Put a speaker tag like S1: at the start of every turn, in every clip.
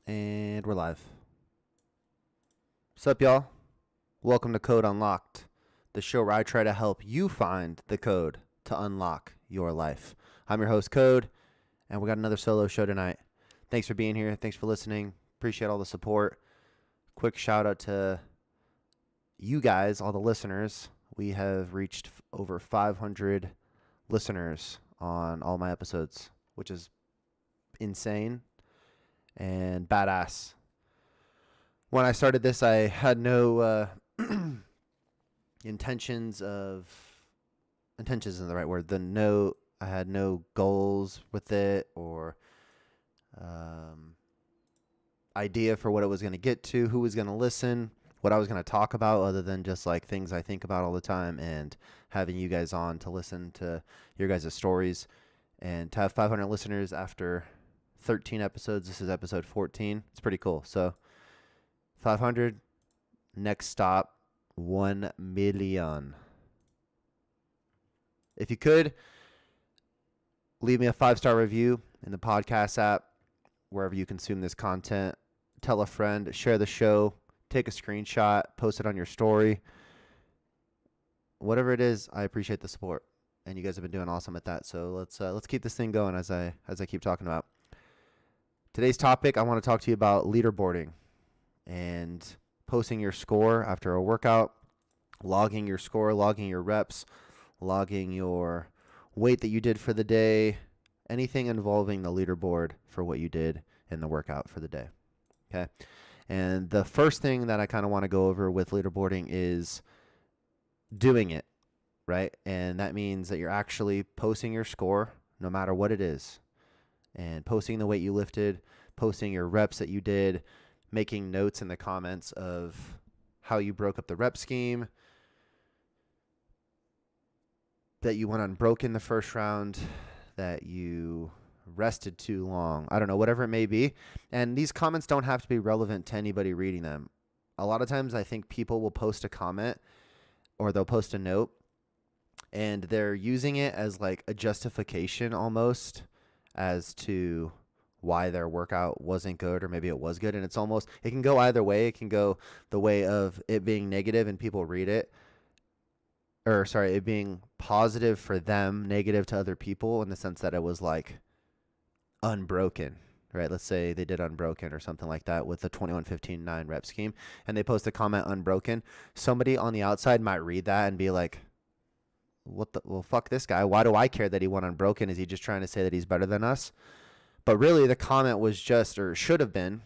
S1: And we're live. What's up, y'all? Welcome to Code Unlocked, the show where I try to help you find the code to unlock your life. I'm your host, Code, and we got another solo show tonight. Thanks for being here. Thanks for listening. Appreciate all the support. Quick shout out to you guys, all the listeners. We have reached over 500 listeners on all my episodes, which is insane and badass. When I started this, I had no intentions isn't the right word. I had no goals with it or idea for what it was going to get to, who was going to listen, what I was going to talk about, other than just like things I think about all the time and having you guys on to listen to your guys' stories. And to have 500 listeners after 13 episodes, this is episode 14. It's pretty cool. So 500, next stop, 1 million. If you could, leave me a 5-star review in the podcast app, wherever you consume this content. Tell a friend, share the show, take a screenshot, post it on your story. Whatever it is, I appreciate the support, and you guys have been doing awesome at that. So let's keep this thing going as I keep talking about. Today's topic, I want to talk to you about leaderboarding and posting your score after a workout, logging your score, logging your reps, logging your weight that you did for the day, anything involving the leaderboard for what you did in the workout for the day. Okay. And the first thing that I kind of want to go over with leaderboarding is doing it, right? And that means that you're actually posting your score no matter what it is, and posting the weight you lifted, posting your reps that you did, making notes in the comments of how you broke up the rep scheme, that you went unbroken the first round, that you rested too long. I don't know, whatever it may be. And these comments don't have to be relevant to anybody reading them. A lot of times I think people will post a comment or they'll post a note and they're using it as like a justification almost as to why their workout wasn't good, or maybe it was good. And it's almost, it can go either way. It can go the way of it being negative and people read it, or sorry, it being positive for them, negative to other people, in the sense that it was like unbroken, right? Let's say they did unbroken or something like that with the 21-15-9 rep scheme, and they post a comment unbroken. Somebody on the outside might read that and be like, well, fuck this guy. Why do I care that he went unbroken? Is he just trying to say that he's better than us? But really the comment was just, or should have been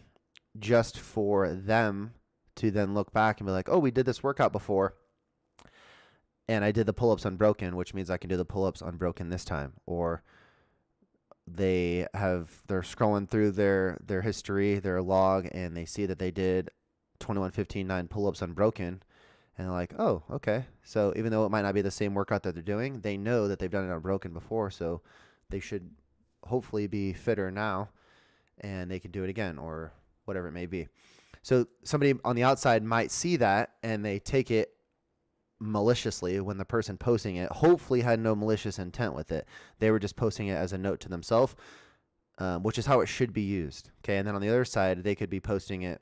S1: just for them to then look back and be like, oh, we did this workout before and I did the pull-ups unbroken, which means I can do the pull-ups unbroken this time. Or they're scrolling through their history, their log, and they see that they did 21-15-9 pull-ups unbroken. And they're like, oh, okay. So even though it might not be the same workout that they're doing, they know that they've done it unbroken before. So they should hopefully be fitter now and they can do it again, or whatever it may be. So somebody on the outside might see that and they take it maliciously, when the person posting it hopefully had no malicious intent with it. They were just posting it as a note to themselves, which is how it should be used. Okay. And then on the other side, they could be posting it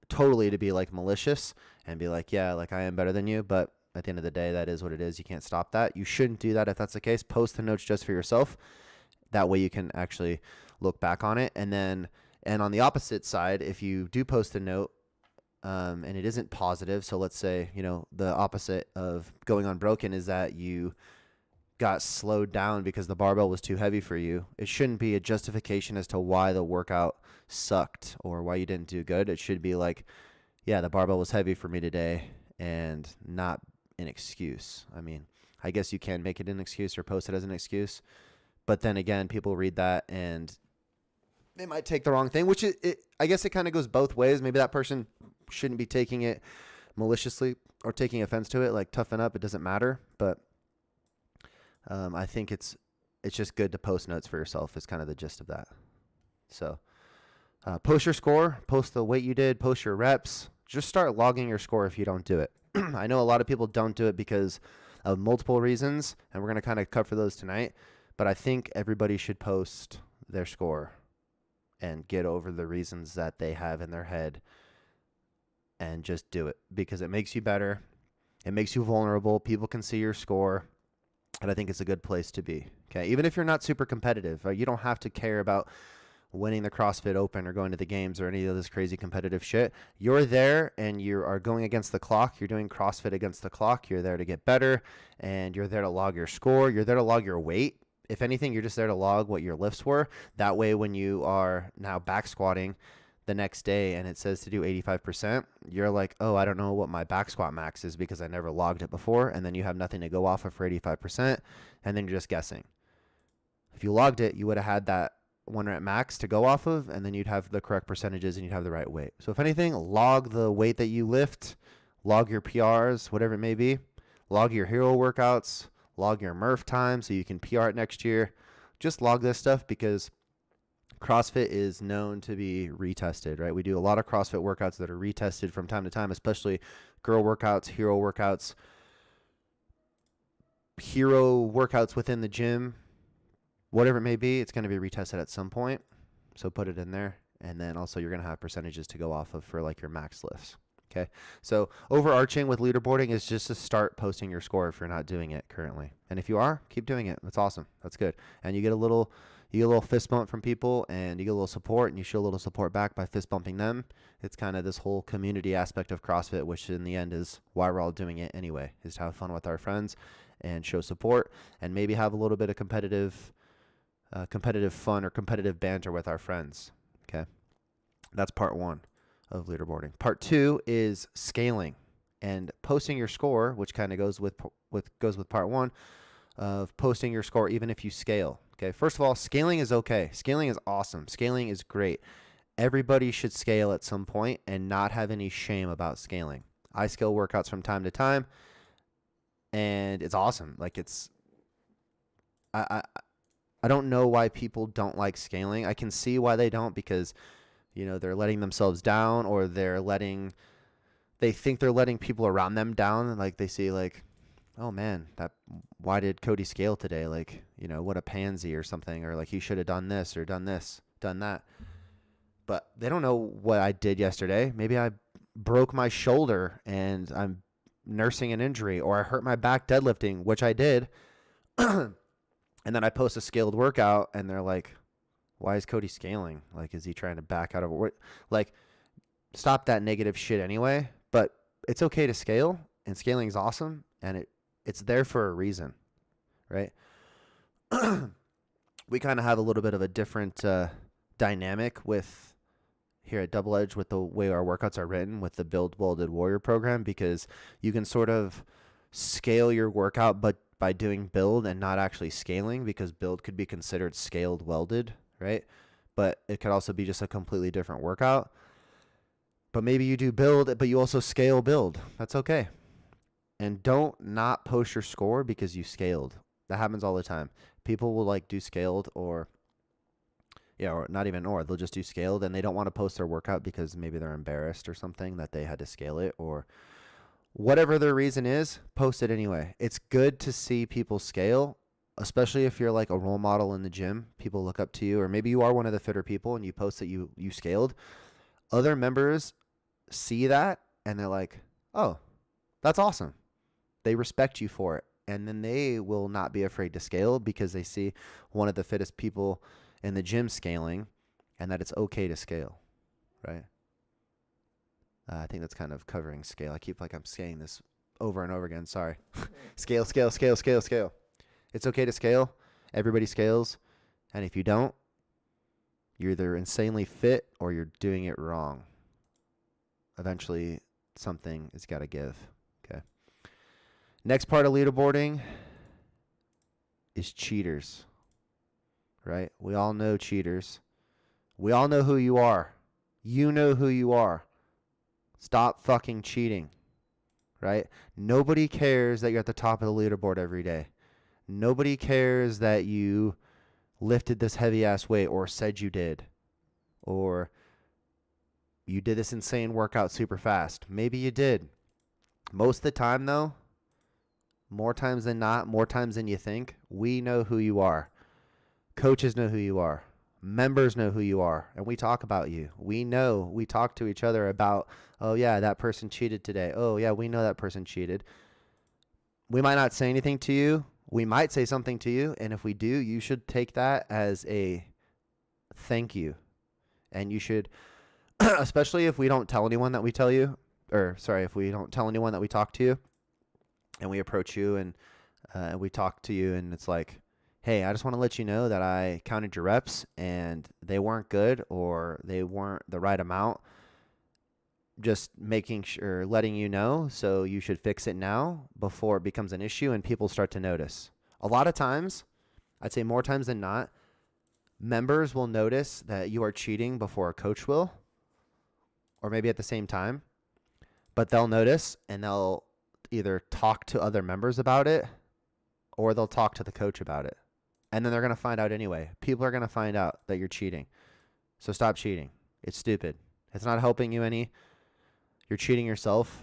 S1: totally to be like malicious and be like, yeah, like I am better than you. But at the end of the day, that is what it is. You can't stop that. You shouldn't do that if that's the case. Post the notes just for yourself. That way you can actually look back on it. And on the opposite side, if you do post a note and it isn't positive, so let's say, the opposite of going unbroken is that you got slowed down because the barbell was too heavy for you. It shouldn't be a justification as to why the workout sucked or why you didn't do good. It should be like, yeah, the barbell was heavy for me today, and not an excuse. I mean, I guess you can make it an excuse or post it as an excuse, but then again, people read that and they might take the wrong thing, which I guess it kind of goes both ways. Maybe that person shouldn't be taking it maliciously or taking offense to it, like toughen up, it doesn't matter. But I think it's just good to post notes for yourself is kind of the gist of that. So post your score, post the weight you did, post your reps. Just start logging your score if you don't do it. I know a lot of people don't do it because of multiple reasons, and we're going to kind of cover those tonight. But I think everybody should post their score and get over the reasons that they have in their head and just do it, because it makes you better. It makes you vulnerable. People can see your score. And I think it's a good place to be. Okay. Even if you're not super competitive, you don't have to care about winning the CrossFit Open or going to the games or any of this crazy competitive shit. You're there and you are going against the clock. You're doing CrossFit against the clock. You're there to get better, and you're there to log your score. You're there to log your weight. If anything, you're just there to log what your lifts were. That way, when you are now back squatting the next day and it says to do 85%, you're like, oh, I don't know what my back squat max is because I never logged it before. And then you have nothing to go off of for 85%. And then you're just guessing. If you logged it, you would have had that 1 rep max to go off of, and then you'd have the correct percentages and you'd have the right weight. So if anything, log the weight that you lift, log your PRs, whatever it may be, log your hero workouts, log your Murph time so you can PR it next year. Just log this stuff, because CrossFit is known to be retested, right? We do a lot of CrossFit workouts that are retested from time to time, especially girl workouts, hero workouts within the gym, whatever it may be. It's going to be retested at some point. So put it in there. And then also you're going to have percentages to go off of for like your max lifts. Okay. So overarching with leaderboarding is just to start posting your score if you're not doing it currently. And if you are, keep doing it. That's awesome. That's good. And you get a little fist bump from people, and you get a little support, and you show a little support back by fist bumping them. It's kind of this whole community aspect of CrossFit, which in the end is why we're all doing it anyway, is to have fun with our friends and show support, and maybe have a little bit of competitive fun or competitive banter with our friends. Okay. That's part 1 of leaderboarding. Part 2 is scaling and posting your score, which kind of goes with part 1 of posting your score, even if you scale. Okay. First of all, scaling is okay. Scaling is awesome. Scaling is great. Everybody should scale at some point and not have any shame about scaling. I scale workouts from time to time, and it's awesome. Like I don't know why people don't like scaling. I can see why they don't, because, they're letting themselves down, or they think they're letting people around them down. Like they see like, oh man, why did Cody scale today? Like, what a pansy or something, or like he should have done this or done that. But they don't know what I did yesterday. Maybe I broke my shoulder and I'm nursing an injury, or I hurt my back deadlifting, which I did. And then I post a scaled workout and they're like, why is Cody scaling? Like, is he trying to back out of it? Like, stop that negative shit anyway. But it's okay to scale, and scaling is awesome, and it's there for a reason, right? We kind of have a little bit of a different dynamic with here at Double Edge with the way our workouts are written with the Build Welded Warrior program, because you can sort of scale your workout but by doing build and not actually scaling, because build could be considered scaled welded, right? But it could also be just a completely different workout. But maybe you do build, but you also scale build. That's okay. And don't not post your score because you scaled. That happens all the time. People will like do scaled or not even, or they'll just do scaled, and they don't want to post their workout because maybe they're embarrassed or something that they had to scale it, or whatever their reason is. Post it anyway. It's good to see people scale, especially if you're like a role model in the gym. People look up to you, or maybe you are one of the fitter people and you post that you scaled. Other members see that and they're like, oh, that's awesome. They respect you for it. And then they will not be afraid to scale because they see one of the fittest people in the gym scaling, and that it's okay to scale, right? I think that's kind of covering scale. I keep I'm saying this over and over again. Sorry. Scale. It's okay to scale. Everybody scales. And if you don't, you're either insanely fit or you're doing it wrong. Eventually, something has got to give. Okay. Next part of leaderboarding is cheaters, right? We all know cheaters. We all know who you are. You know who you are. Stop fucking cheating, right? Nobody cares that you're at the top of the leaderboard every day. Nobody cares that you lifted this heavy ass weight or said you did, or you did this insane workout super fast. Maybe you did. Most of the time though, more times than not, more times than you think, we know who you are. Coaches know who you are. Members know who you are, and we talk about you. We talk to each other about, oh yeah, that person cheated today. Oh yeah, we know that person cheated. We might not say anything to you. We might say something to you, and if we do, you should take that as a thank you. And you should, especially if we don't tell anyone that we tell you, if we don't tell anyone that we talk to you, and we approach you and we talk to you, and it's like, hey, I just want to let you know that I counted your reps and they weren't good or they weren't the right amount. Just making sure, letting you know, so you should fix it now before it becomes an issue and people start to notice. A lot of times, I'd say more times than not, members will notice that you are cheating before a coach will, or maybe at the same time, but they'll notice and they'll either talk to other members about it or they'll talk to the coach about it. And then they're going to find out anyway. People are going to find out that you're cheating. So stop cheating. It's stupid. It's not helping you any. You're cheating yourself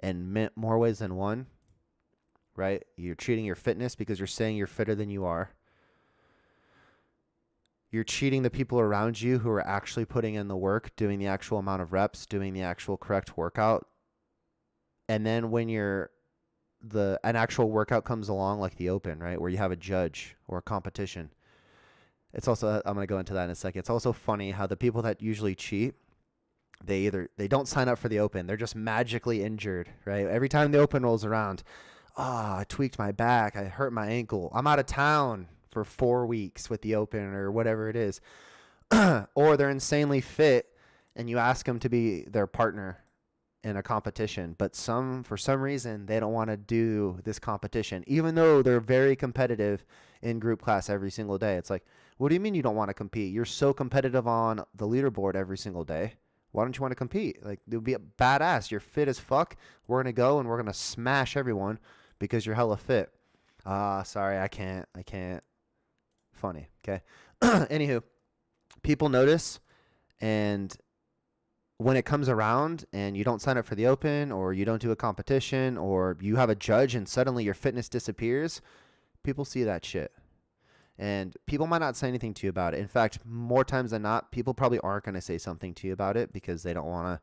S1: in more ways than one, right? You're cheating your fitness because you're saying you're fitter than you are. You're cheating the people around you who are actually putting in the work, doing the actual amount of reps, doing the actual correct workout. And then when an actual workout comes along, like the open, right, where you have a judge or a competition. It's also, I'm going to go into that in a second. It's also funny how the people that usually cheat, they don't sign up for the open. They're just magically injured, right? Every time the open rolls around, I tweaked my back. I hurt my ankle. I'm out of town for 4 weeks with the open or whatever it is. Or they're insanely fit and you ask them to be their partner in a competition, but for some reason they don't want to do this competition, even though they're very competitive in group class every single day. It's like, what do you mean you don't want to compete? You're so competitive on the leaderboard every single day. Why don't you want to compete? Like, it would be a badass. You're fit as fuck. We're going to go and we're going to smash everyone because you're hella fit. Sorry, I can't. Funny. Okay. Anywho, people notice, and when it comes around and you don't sign up for the open or you don't do a competition or you have a judge and suddenly your fitness disappears, people see that shit. And people might not say anything to you about it. In fact, more times than not, people probably aren't going to say something to you about it because they don't want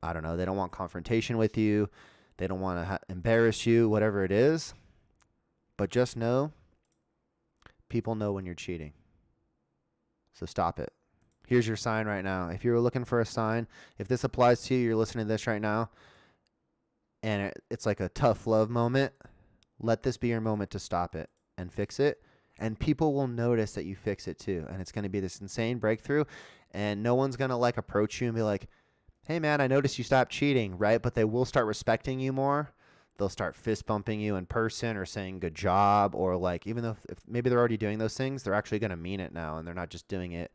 S1: to, they don't want confrontation with you. They don't want to embarrass you, whatever it is. But just know, people know when you're cheating. So stop it. Here's your sign right now. If you're looking for a sign, if this applies to you, you're listening to this right now, and it's like a tough love moment, let this be your moment to stop it and fix it. And people will notice that you fix it too. And it's going to be this insane breakthrough. And no one's going to approach you and be like, hey man, I noticed you stopped cheating, right? But they will start respecting you more. They'll start fist bumping you in person or saying good job, or even though if maybe they're already doing those things, they're actually going to mean it now. And they're not just doing it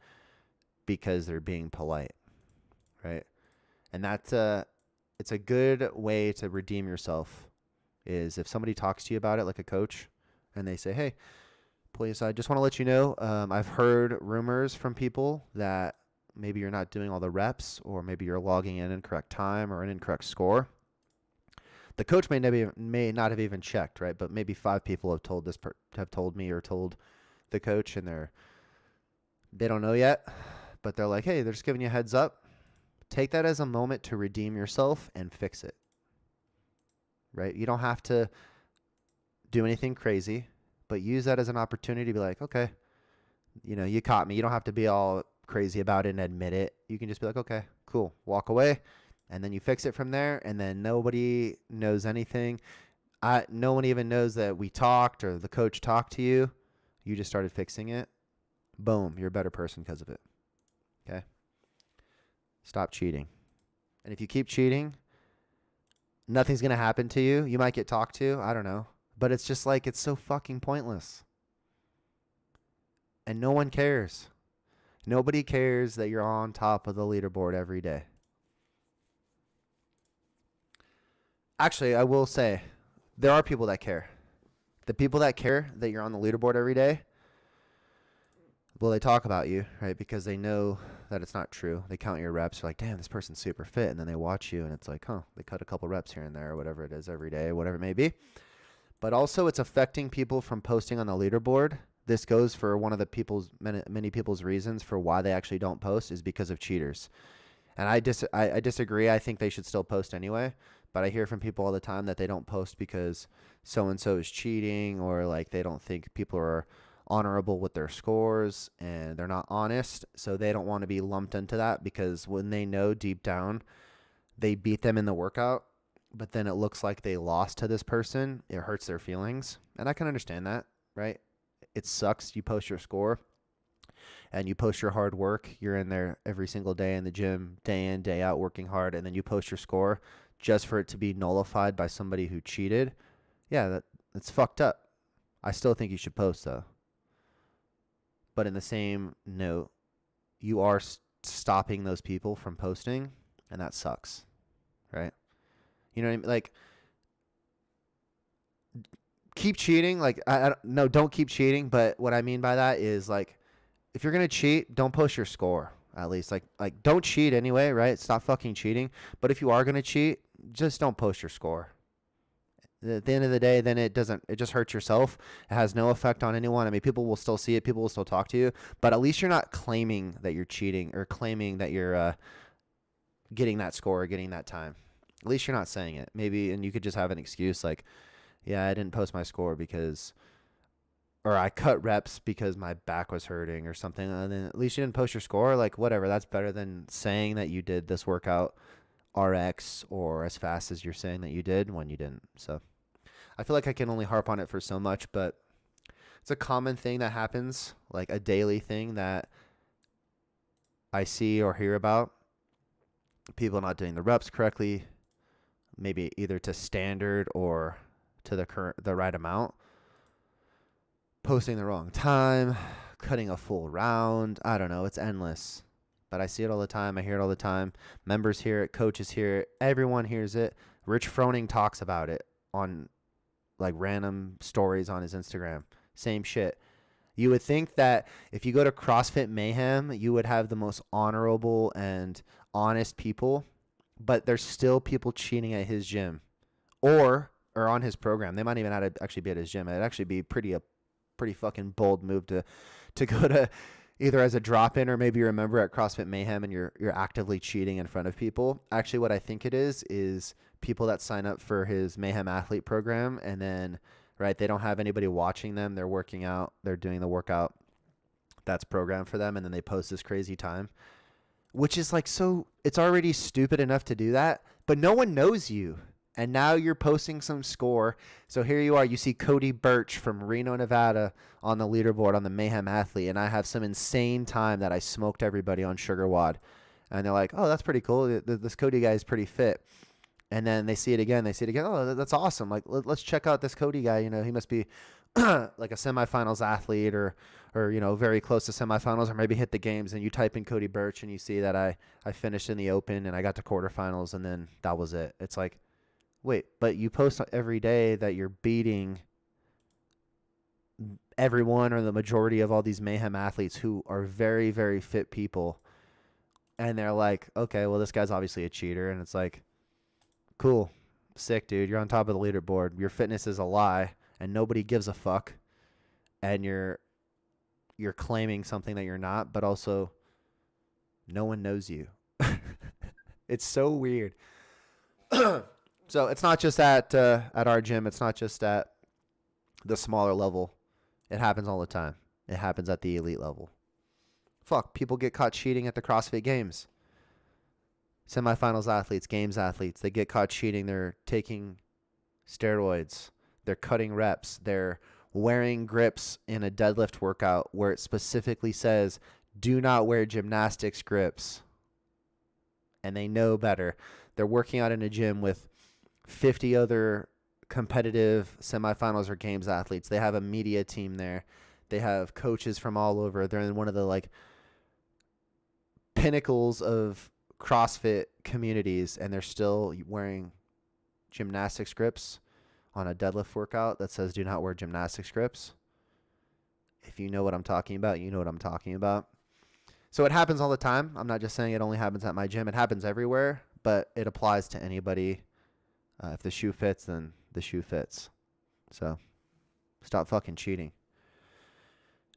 S1: because they're being polite, right? And it's a good way to redeem yourself is if somebody talks to you about it, like a coach, and they say, hey, please, I just want to let you know, I've heard rumors from people that maybe you're not doing all the reps, or maybe you're logging in an incorrect time or an incorrect score. The coach may not have even checked, right? But maybe 5 people have told me or told the coach, and they don't know yet. But they're like, hey, they're just giving you a heads up. Take that as a moment to redeem yourself and fix it, right? You don't have to do anything crazy, but use that as an opportunity to be like, okay, you caught me. You don't have to be all crazy about it and admit it. You can just be like, okay, cool, walk away, and then you fix it from there, and then nobody knows anything. No one even knows that we talked or the coach talked to you. You just started fixing it. Boom, you're a better person because of it. Okay? Stop cheating. And if you keep cheating, nothing's going to happen to you. You might get talked to. I don't know. But it's just it's so fucking pointless. And no one cares. Nobody cares that you're on top of the leaderboard every day. Actually, I will say, there are people that care. The people that care that you're on the leaderboard every day, well, they talk about you, right? Because they know that it's not true. They count your reps. They're like, damn, this person's super fit. And then they watch you, and it's like, they cut a couple reps here and there, or whatever it is every day, whatever it may be. But also, it's affecting people from posting on the leaderboard this goes for one of the many people's reasons for why they actually don't post is because of cheaters. And I disagree. I think they should still post anyway. But I hear from people all the time that they don't post because so-and-so is cheating, or like they don't think people are honorable with their scores and they're not honest. So they don't want to be lumped into that, because when they know deep down they beat them in the workout, but then it looks like they lost to this person, it hurts their feelings. And I can understand that, right? It sucks. You post your score and you post your hard work. You're in there every single day in the gym, day in, day out, working hard, and then you post your score just for it to be nullified by somebody who cheated. Yeah, that's fucked up. I still think you should post, though. But in the same note, you are stopping those people from posting, and that sucks, right? You know what I mean? Like, keep cheating. Like, no, don't keep cheating. But what I mean by that is, like, if you're gonna cheat, don't post your score. At least, like, don't cheat anyway, right? Stop fucking cheating. But if you are gonna cheat, just don't post your score. At the end of the day, then it just hurts yourself. It has no effect on anyone. I mean, people will still see it. People will still talk to you. But at least you're not claiming that you're cheating or claiming that you're getting that score or getting that time. At least you're not saying it. Maybe, and you could just have an excuse like, yeah, I didn't post my score because, or I cut reps because my back was hurting or something. And then at least you didn't post your score. Like, whatever. That's better than saying that you did this workout RX or as fast as you're saying that you did when you didn't. So I feel like I can only harp on it for so much, but it's a common thing that happens, like a daily thing that I see or hear about. People not doing the reps correctly, maybe either to standard or to the right amount, posting the wrong time, cutting a full round. I don't know. It's endless. But I see it all the time. I hear it all the time. Members hear it. Coaches hear it. Everyone hears it. Rich Froning talks about it on like random stories on his Instagram. Same shit. You would think that if you go to CrossFit Mayhem, you would have the most honorable and honest people. But there's still people cheating at his gym or on his program. They might even actually be at his gym. It'd actually be a pretty fucking bold move to go to either as a drop-in or maybe you're a member at CrossFit Mayhem and you're actively cheating in front of people. Actually, what I think it is people that sign up for his Mayhem athlete program and then, right, they don't have anybody watching them. They're working out. They're doing the workout that's programmed for them, and then they post this crazy time, which is like so – it's already stupid enough to do that, but no one knows you. And now you're posting some score. So here you are. You see Cody Birch from Reno, Nevada on the leaderboard on the Mayhem Athlete. And I have some insane time that I smoked everybody on Sugar Wad. And they're like, oh, that's pretty cool. This Cody guy is pretty fit. And then they see it again. Oh, that's awesome. Like, let's check out this Cody guy. You know, he must be like a semifinals athlete or, you know, very close to semifinals or maybe hit the games. And you type in Cody Birch and you see that I finished in the open and I got to quarterfinals. And then that was it. It's like, wait, but you post every day that you're beating everyone or the majority of all these Mayhem athletes who are very, very fit people. And they're like, okay, well, this guy's obviously a cheater. And it's like, cool, sick, dude. You're on top of the leaderboard. Your fitness is a lie and nobody gives a fuck. And you're claiming something that you're not, but also no one knows you. It's so weird. So it's not just at our gym. It's not just at the smaller level. It happens all the time. It happens at the elite level. Fuck, people get caught cheating at the CrossFit Games. Semifinals athletes, games athletes, they get caught cheating. They're taking steroids. They're cutting reps. They're wearing grips in a deadlift workout where it specifically says, do not wear gymnastics grips. And they know better. They're working out in a gym with 50 other competitive semifinals or games athletes. They have a media team there. They have coaches from all over. They're in one of the like pinnacles of CrossFit communities, and they're still wearing gymnastics grips on a deadlift workout that says do not wear gymnastics grips. If you know what I'm talking about, you know what I'm talking about. So it happens all the time. I'm not just saying it only happens at my gym. It happens everywhere, but it applies to anybody. If the shoe fits, then the shoe fits. So stop fucking cheating.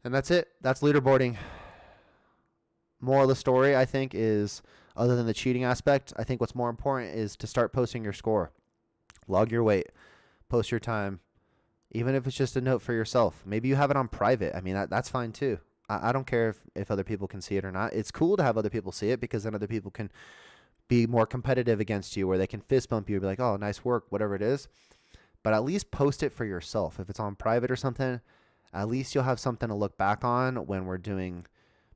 S1: And that's it. That's leaderboarding. Moral of the story, I think, is other than the cheating aspect, I think what's more important is to start posting your score. Log your weight. Post your time. Even if it's just a note for yourself. Maybe you have it on private. I mean, that's fine too. I don't care if other people can see it or not. It's cool to have other people see it because then other people can be more competitive against you, where they can fist bump you and be like, oh, nice work, whatever it is. But at least post it for yourself. If it's on private or something, at least you'll have something to look back on when we're doing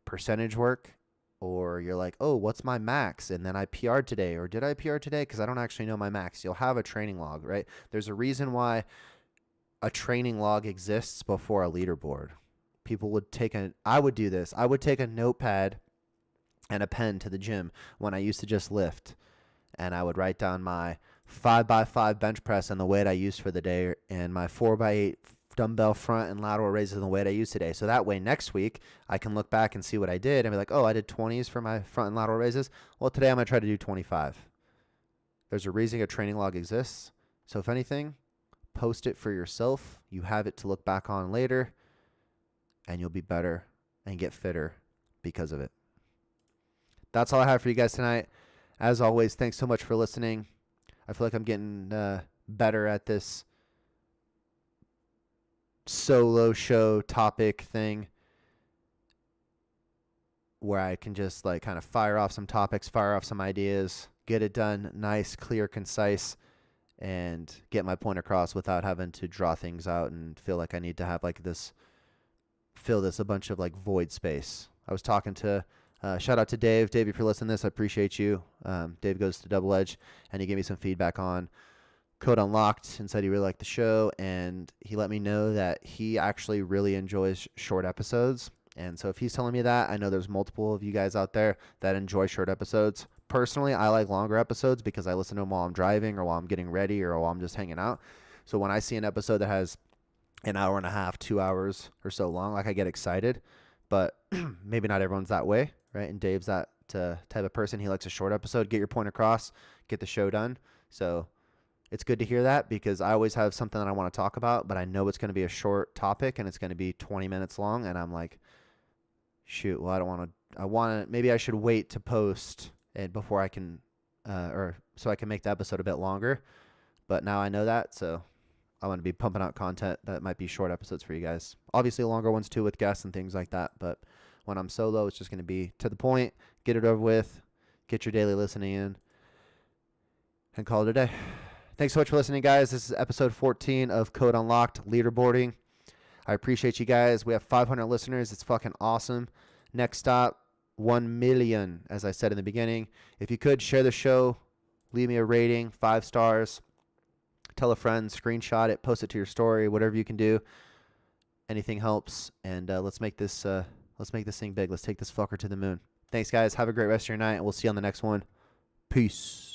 S1: percentage work, or you're like, oh, what's my max? And then I PR'd today, or did I PR today? Because I don't actually know my max. You'll have a training log, right? There's a reason why a training log exists before a leaderboard. People would I would do this. I would take a notepad and a pen to the gym when I used to just lift, and I would write down my 5x5 bench press and the weight I used for the day, and my 4x8 dumbbell front and lateral raises and the weight I used today. So that way next week I can look back and see what I did and be like, oh, I did 20s for my front and lateral raises. Well, today I'm going to try to do 25. There's a reason a training log exists. So if anything, post it for yourself. You have it to look back on later, and you'll be better and get fitter because of it. That's all I have for you guys tonight. As always, thanks so much for listening. I feel like I'm getting better at this solo show topic thing where I can just like kind of fire off some topics, fire off some ideas, get it done nice, clear, concise, and get my point across without having to draw things out and feel like I need to have like this, fill this a bunch of like void space. I was talking to shout out to Dave. Dave, if you're listening to this, I appreciate you. Dave goes to Double Edge, and he gave me some feedback on Code Unlocked and said he really liked the show, and he let me know that he actually really enjoys short episodes. And so if he's telling me that, I know there's multiple of you guys out there that enjoy short episodes. Personally, I like longer episodes because I listen to them while I'm driving or while I'm getting ready or while I'm just hanging out. So when I see an episode that has an hour and a half, 2 hours or so long, like I get excited. But maybe not everyone's that way, right? And Dave's that type of person. He likes a short episode, get your point across, get the show done. So it's good to hear that because I always have something that I want to talk about, but I know it's going to be a short topic and it's going to be 20 minutes long. And I'm like, shoot, well, maybe I should wait to post and before I can, or so I can make the episode a bit longer. But now I know that. So I want to be pumping out content that might be short episodes for you guys. Obviously longer ones too with guests and things like that. But when I'm solo, it's just going to be to the point, get it over with, get your daily listening in, and call it a day. Thanks so much for listening, guys. This is episode 14 of Code Unlocked Leaderboarding. I appreciate you guys. We have 500 listeners. It's fucking awesome. Next stop, 1 million, as I said in the beginning. If you could, share the show, leave me a rating, 5 stars. Tell a friend, screenshot it, post it to your story, whatever you can do. Anything helps, and let's make this thing big. Let's take this fucker to the moon. Thanks, guys. Have a great rest of your night, and we'll see you on the next one. Peace.